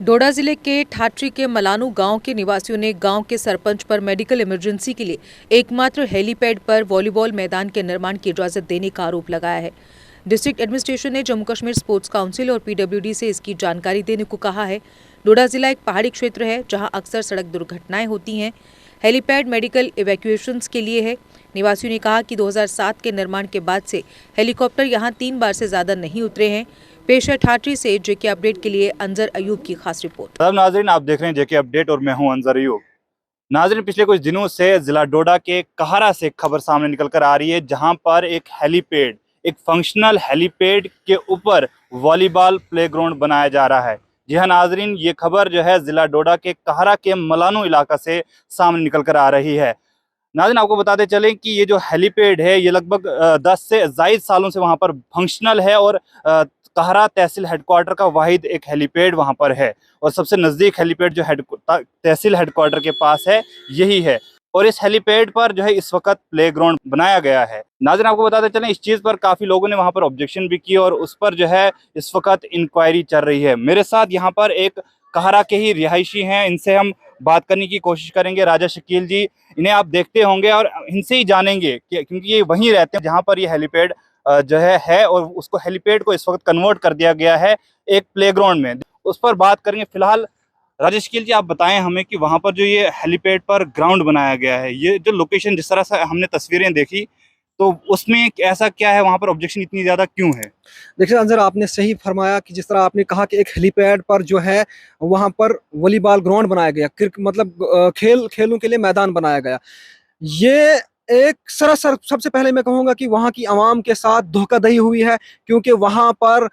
डोडा जिले के ठाठरी के मलानू गांव के निवासियों ने गांव के सरपंच पर मेडिकल इमरजेंसी के लिए एकमात्र हेलीपैड पर वॉलीबॉल मैदान के निर्माण की इजाजत देने का आरोप लगाया है। डिस्ट्रिक्ट एडमिनिस्ट्रेशन ने जम्मू कश्मीर स्पोर्ट्स काउंसिल और पीडब्ल्यूडी से इसकी जानकारी देने को कहा है। डोडा जिला एक पहाड़ी क्षेत्र है जहां अक्सर सड़क दुर्घटनाएं होती हैं। हेलीपैड मेडिकल इवैक्यूएशंस के लिए है। निवासियों ने कहा कि 2007 के निर्माण के बाद से हेलीकॉप्टर यहां 3 बार से ज्यादा नहीं उतरे हैं। पेश है ठाठरी से जेके अपडेट के लिए अंजर अयूब की खास रिपोर्ट। नाजरीन, आप देख रहे हैं जेके अपडेट और मैं हूं अंजर अयूब। नाजरीन, पिछले कुछ दिनों से जिला डोडा के कहारा से खबर सामने निकल कर आ रही है, जहां पर एक हेलीपैड, एक फंक्शनल हेलीपैड के ऊपर वॉलीबॉल प्लेग्राउंड बनाया जा रहा है। जी हाँ नाजरीन, ये खबर जो है जिला डोडा के कहारा के मलानू इलाका से सामने निकल कर आ रही है। नाज़रीन, आपको बताते चलें कि ये जो हेलीपैड है ये लगभग 10 से ज़ायद सालों से वहाँ पर फंक्शनल है और कहारा तहसील हेडक्वार्टर का वाहिद एक हेलीपैड वहाँ पर है और सबसे नज़दीक हेलीपैड जो तहसील हेडक्वार्टर के पास है यही है। और इस हेलीपैड पर जो है इस वक्त प्लेग्राउंड बनाया गया है। नाज़रीन, आपको बताते चलें इस चीज़ पर काफ़ी लोगों ने वहाँ पर ऑब्जेक्शन भी की और उस पर जो है इस वक्त इंक्वायरी चल रही है। मेरे साथ यहाँ पर एक कहारा के ही रिहायशी हैं, इनसे हम बात करने की कोशिश करेंगे। राजा शकील जी, इन्हें आप देखते होंगे और इनसे ही जानेंगे कि क्योंकि ये वहीं रहते हैं जहां पर ये हेलीपैड जो है और उसको हेलीपैड को इस वक्त कन्वर्ट कर दिया गया है एक प्लेग्राउंड में, उस पर बात करेंगे। फिलहाल राजा शकील जी, आप बताएं हमें कि वहां पर जो ये हेलीपैड पर ग्राउंड बनाया गया है, ये जो लोकेशन जिस तरह से हमने तस्वीरें देखी तो उसमें ऐसा क्या है, वहां पर ऑब्जेक्शन इतनी ज्यादा क्यों है? देखिए अंजर, आपने सही फरमाया कि जिस तरह आपने कहा कि एक हेलीपैड पर जो है वहां पर वॉलीबॉल ग्राउंड बनाया गया, मतलब खेलों के लिए मैदान बनाया गया। ये एक सरासर, सबसे पहले मैं कहूंगा कि वहां की आवाम के साथ धोखाधड़ी हुई है, क्योंकि वहां पर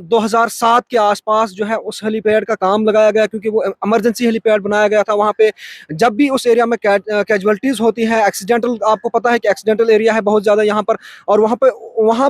2007 के आसपास जो है उस हेलीपैड का काम लगाया गया, क्योंकि वो इमरजेंसी हेलीपैड बनाया गया था। वहां पे जब भी उस एरिया में कैजुअलिटीज होती है, एक्सीडेंटल, आपको पता है कि एक्सीडेंटल एरिया है बहुत ज़्यादा यहाँ पर, और वहाँ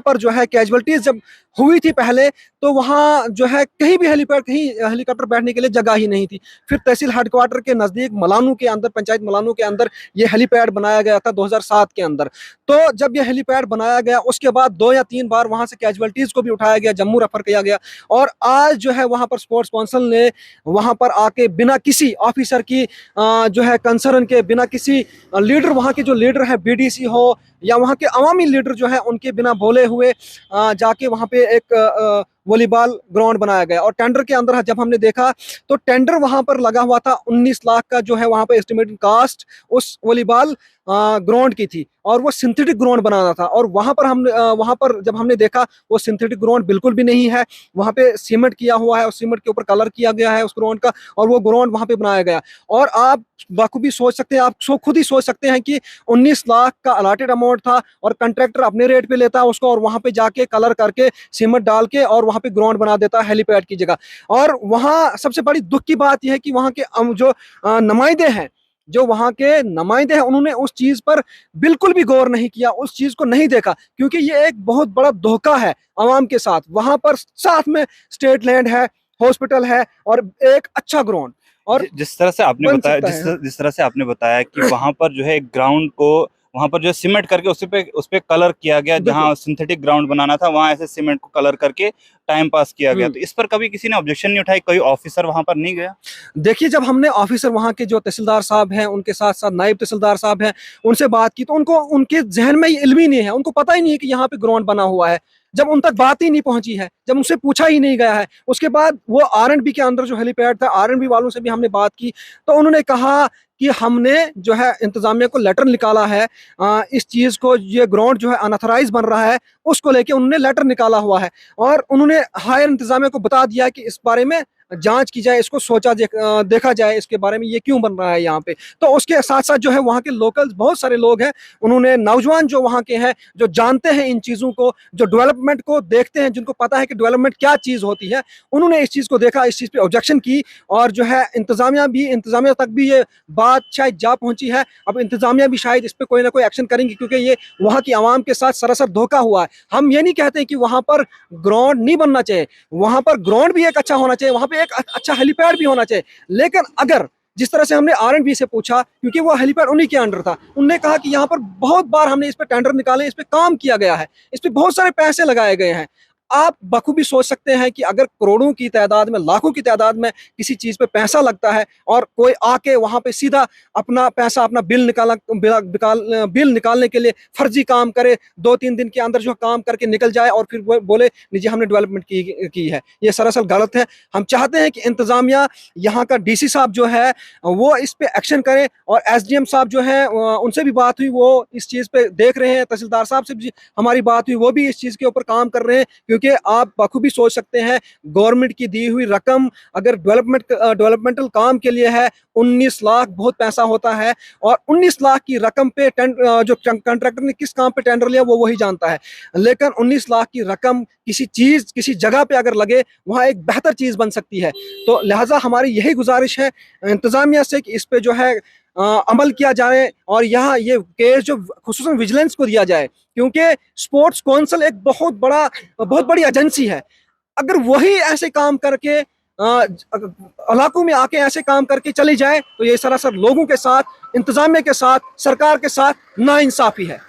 पर जो है कैजुअलिटीज जब हुई थी पहले, तो वहाँ जो है कहीं भी हेलीपैड, कहीं हेलीकॉप्टर बैठने के लिए जगह ही नहीं थी। फिर तहसील हेडक्वार्टर के नज़दीक मलानू के अंदर, पंचायत मलानू के अंदर ये हेलीपैड बनाया गया था 2007 के अंदर। तो जब ये हेलीपैड बनाया गया उसके बाद 2 या 3 बार वहाँ से कैजुअलिटीज़ को भी उठाया गया, जम्मू रेफर किया गया। और आज जो है वहाँ पर स्पोर्ट्स काउंसिल ने वहाँ पर आके बिना किसी ऑफिसर की जो है कंसर्न के, बिना किसी लीडर, वहाँ के जो लीडर है, बीडीसी हो या वहाँ के अवामी लीडर जो है, उनके बिना बोले हुए जाके वहाँ पे एक वॉलीबॉल ग्राउंड बनाया गया। और टेंडर के अंदर जब हमने देखा तो टेंडर वहाँ पर लगा हुआ था 19 लाख का, जो है वहाँ पे एस्टिमेटेड कास्ट उस वॉलीबॉल ग्राउंड की थी, और वो सिंथेटिक ग्राउंड बनाना था। और वहाँ पर जब हमने देखा वो सिंथेटिक ग्राउंड बिल्कुल भी नहीं है, वहाँ पे सीमेंट किया हुआ है, उस सीमेंट के ऊपर कलर किया गया है उस ग्राउंड का, और वो ग्राउंड वहाँ पे बनाया गया। और आप बखूबी सोच सकते हैं, आप खुद ही सोच सकते हैं कि 19 लाख का अलॉटेड अमाउंट था और कंट्रैक्टर अपने रेट पे लेता है उसको, और वहाँ पे जाके कलर करके सीमेंट डाल के और वहाँ पे ग्राउंड बना देता है हेलीपैड की जगह। और वहाँ सबसे बड़ी दुख की बात यह है कि वहाँ के जो नुमाइंदे हैं उन्होंने उस चीज पर बिल्कुल भी गौर नहीं किया, उस चीज को नहीं देखा, क्योंकि ये एक बहुत बड़ा धोखा है आवाम के साथ। वहां पर साथ में स्टेट लैंड है, हॉस्पिटल है और एक अच्छा ग्राउंड, और जिस तरह से आपने बताया, जिस तरह से आपने बताया कि वहां पर जो है एक ग्राउंड को वहां पर जो सीमेंट करके उस पे कलर किया गया, जहां सिंथेटिक ग्राउंड बनाना था वहां ऐसे सीमेंट को कलर करके टाइम पास किया गया। तो इस पर कभी किसी ने ऑब्जेक्शन नहीं उठाई? कोई ऑफिसर वहां पर नहीं गया? देखिए, जब हमने ऑफिसर वहाँ के जो तहसीलदार साहब हैं, उनके साथ साथ नायब तहसीलदार साहब हैं, उनसे बात की तो उनको, उनके जहन में ये इल्म ही नहीं है, उनको पता ही नहीं है कि यहाँ पे ग्राउंड बना हुआ है। जब उन तक बात ही नहीं पहुंची है, जब उनसे पूछा ही नहीं गया है। उसके बाद वो आरएंडबी के अंदर जो हेलीपैड था, आरएंडबी वालों से भी हमने बात की, तो उन्होंने कहा कि हमने जो है इंतजामिया को लेटर निकाला है, इस चीज़ को, ये ग्राउंड जो है अनऑथराइज बन रहा है, उसको लेके उन्होंने लेटर निकाला हुआ है। और उन्होंने हायर इंतजामिया को बता दिया कि इस बारे में जांच की जाए, इसको देखा जाए इसके बारे में, ये क्यों बन रहा है यहाँ पे। तो उसके साथ साथ जो है वहाँ के लोकल्स बहुत सारे लोग हैं, उन्होंने, नौजवान जो वहाँ के हैं, जो जानते हैं इन चीज़ों को, जो डेवलपमेंट को देखते हैं, जिनको पता है कि डेवलपमेंट क्या चीज़ होती है, उन्होंने इस चीज़ को देखा, इस चीज़ पे ऑब्जेक्शन की। और जो है इंतजामिया तक भी ये बात शायद जा पहुंची है। अब इंतजामिया भी शायद इस पर कोई ना कोई एक्शन करेंगी, क्योंकि ये वहाँ की आवाम के साथ सरासर धोखा हुआ है। हम ये नहीं कहते कि वहाँ पर ग्राउंड नहीं बनना चाहिए, वहाँ पर ग्राउंड भी एक अच्छा होना चाहिए, वहाँ पे एक अच्छा हेलीपैड भी होना चाहिए। लेकिन अगर जिस तरह से हमने आरएंडबी से पूछा, क्योंकि वो हेलीपैड उन्हीं के अंडर था, उन्होंने कहा कि यहाँ पर बहुत बार हमने इस पे टेंडर निकाले, इस पे काम किया गया है, इस पे बहुत सारे पैसे लगाए गए हैं, आप बखूबी सोच सकते हैं कि अगर करोड़ों की तादाद में, लाखों की तादाद में किसी चीज़ पे पैसा लगता है और कोई आके वहाँ पे सीधा अपना पैसा, अपना बिल निकालने के लिए फर्जी काम करे, 2-3 दिन के अंदर जो काम करके निकल जाए और फिर वो बोले जी हमने डेवलपमेंट की है, ये सरासर गलत है। हम चाहते हैं कि इंतज़ामिया, यहाँ का डीसी साहब जो है वो इस पे एक्शन करें और एसडीएम साहब जो है उनसे भी बात हुई, वो इस चीज़ पे देख रहे हैं। तहसीलदार साहब से भी हमारी बात हुई, वो भी इस चीज़ के ऊपर काम कर रहे हैं, क्योंकि आप बखूबी सोच सकते हैं गवर्नमेंट की दी हुई रकम अगर डेवलपमेंटल काम के लिए है, 19 लाख बहुत पैसा होता है और 19 लाख की रकम पे जो कंट्रैक्टर ने किस काम पे टेंडर लिया वो वही जानता है। लेकिन 19 लाख की रकम किसी जगह पे अगर लगे, वहाँ एक बेहतर चीज़ बन सकती है। तो लिहाजा हमारी यही गुजारिश है इंतज़ामिया से कि इस पे जो है अमल किया जाए और यहाँ ये केस जो खुसूसन विजिलेंस को दिया जाए, क्योंकि स्पोर्ट्स काउंसिल एक बहुत बड़ी एजेंसी है। अगर वही ऐसे काम करके इलाकों में आके ऐसे काम करके चली जाए तो ये सरासर लोगों के साथ, इंतजामिया के साथ, सरकार के साथ नाइंसाफी है।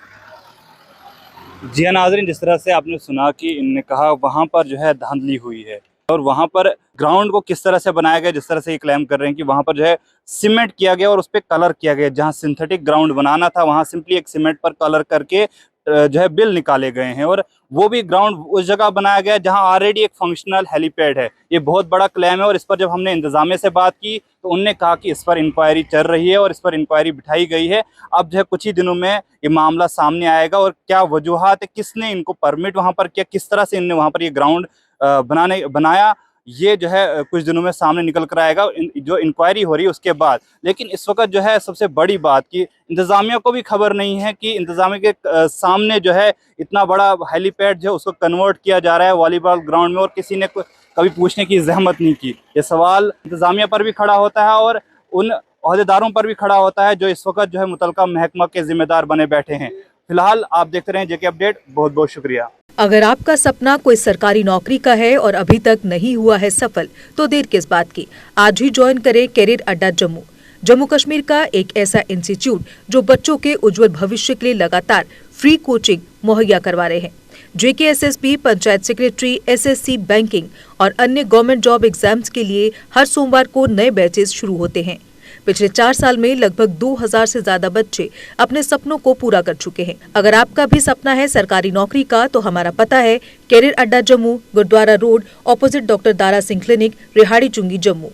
जी हाँ नाज़रीन, जिस तरह से आपने सुना कि इनने कहा वहाँ पर जो है धांधली हुई है और वहाँ पर ग्राउंड को किस तरह से बनाया गया, जिस तरह से ये क्लेम कर रहे हैं कि वहाँ पर जो है सीमेंट किया गया और उस पर कलर किया गया। जहाँ सिंथेटिक ग्राउंड बनाना था वहाँ सिंपली एक सीमेंट पर कलर करके जो है बिल निकाले गए हैं और वो भी ग्राउंड उस जगह बनाया गया जहां ऑलरेडी एक फंक्शनल हेलीपैड है। ये बहुत बड़ा क्लेम है और इस पर जब हमने इंतजामिया से बात की तो उनने कहा कि इस पर इंक्वायरी चल रही है और इस पर इंक्वायरी बिठाई गई है। अब जो है कुछ ही दिनों में ये मामला सामने आएगा और क्या वजूहात है, किसने इनको परमिट वहाँ पर किया, किस तरह से इनने वहाँ पर ये ग्राउंड बनाया, ये जो है कुछ दिनों में सामने निकल कर आएगा जो इंक्वायरी हो रही है उसके बाद। लेकिन इस वक्त जो है सबसे बड़ी बात कि इंतज़ामिया को भी खबर नहीं है कि इंतज़ामिया के सामने जो है इतना बड़ा हेलीपैड जो है उसको कन्वर्ट किया जा रहा है वॉलीबॉल ग्राउंड में और किसी ने कभी पूछने की जहमत नहीं की। ये सवाल इंतज़ामिया पर भी खड़ा होता है और उन अहदेदारों पर भी खड़ा होता है जो इस वक्त जो है मुतलका महकमा के जिम्मेदार बने बैठे हैं। फिलहाल आप देखते रहें जेके अपडेट। बहुत बहुत शुक्रिया। अगर आपका सपना कोई सरकारी नौकरी का है और अभी तक नहीं हुआ है सफल, तो देर किस बात की। आज ही ज्वाइन करें कैरियर अड्डा जम्मू, जम्मू कश्मीर का एक ऐसा इंस्टीट्यूट जो बच्चों के उज्जवल भविष्य के लिए लगातार फ्री कोचिंग मुहैया करवा रहे हैं। JKSSB, panchayat secretary, SSC, banking और अन्य गवर्नमेंट जॉब एग्जाम्स के लिए हर सोमवार को नए बैचेस शुरू होते हैं। पिछले 4 साल में लगभग 2000 से ज्यादा बच्चे अपने सपनों को पूरा कर चुके हैं। अगर आपका भी सपना है सरकारी नौकरी का, तो हमारा पता है career Adda Jammu, Gurudwara road, opposite doctor Dara Singh clinic, Rehari Chungi, Jammu.